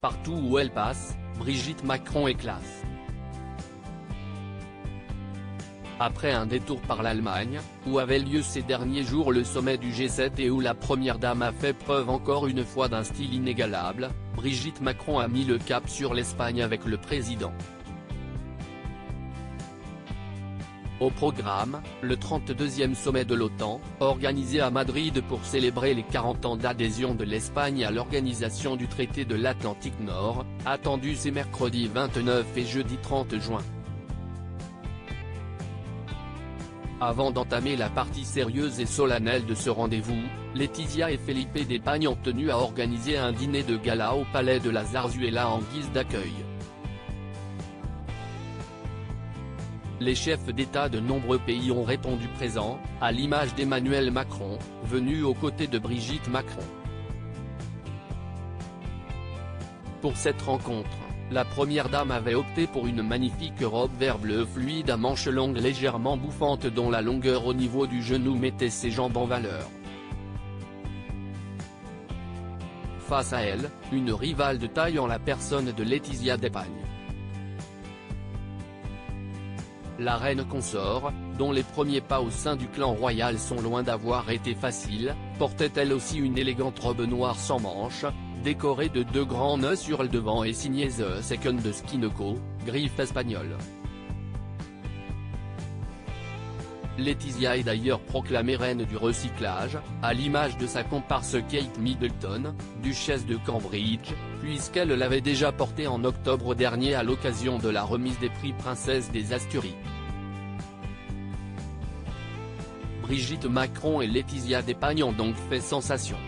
Partout où elle passe, Brigitte Macron est classe. Après un détour par l'Allemagne, où avait lieu ces derniers jours le sommet du G7 et où la première dame a fait preuve encore une fois d'un style inégalable, Brigitte Macron a mis le cap sur l'Espagne avec le président. Au programme, le 32e sommet de l'OTAN, organisé à Madrid pour célébrer les 40 ans d'adhésion de l'Espagne à l'organisation du traité de l'Atlantique Nord, attendu ces mercredi 29 et jeudi 30 juin. Avant d'entamer la partie sérieuse et solennelle de ce rendez-vous, Letizia et Felipe d'Espagne ont tenu à organiser un dîner de gala au palais de la Zarzuela en guise d'accueil. Les chefs d'État de nombreux pays ont répondu présents, à l'image d'Emmanuel Macron, venu aux côtés de Brigitte Macron. Pour cette rencontre, la première dame avait opté pour une magnifique robe vert bleu fluide à manches longues légèrement bouffantes dont la longueur au niveau du genou mettait ses jambes en valeur. Face à elle, une rivale de taille en la personne de Letizia d'Espagne. La reine consort, dont les premiers pas au sein du clan royal sont loin d'avoir été faciles, portait elle aussi une élégante robe noire sans manches, décorée de 2 grands nœuds sur le devant et signée The Second de Skinco, griffe espagnole. Letizia est d'ailleurs proclamée reine du recyclage, à l'image de sa comparse Kate Middleton, duchesse de Cambridge, puisqu'elle l'avait déjà portée en octobre dernier à l'occasion de la remise des prix Princesse des Asturies. Brigitte Macron et Letizia d'Espagne ont donc fait sensation.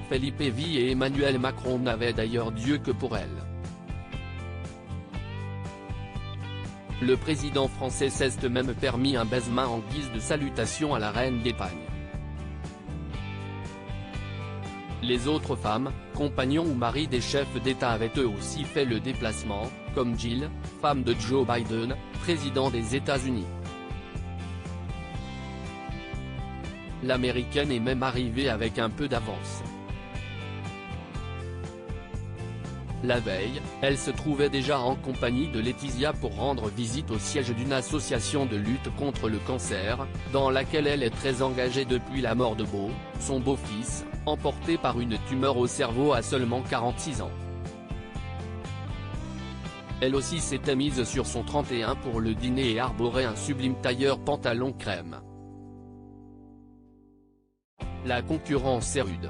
Felipe V et Emmanuel Macron n'avaient d'ailleurs Dieu que pour elle. Le président français s'est même permis un baise-main en guise de salutation à la reine d'Espagne. Les autres femmes, compagnons ou maris des chefs d'État avaient eux aussi fait le déplacement, comme Jill, femme de Joe Biden, président des États-Unis. L'américaine est même arrivée avec un peu d'avance. La veille, elle se trouvait déjà en compagnie de Letizia pour rendre visite au siège d'une association de lutte contre le cancer, dans laquelle elle est très engagée depuis la mort de Beau, son beau-fils, emporté par une tumeur au cerveau à seulement 46 ans. Elle aussi s'était mise sur son 31 pour le dîner et arborait un sublime tailleur pantalon crème. La concurrence est rude.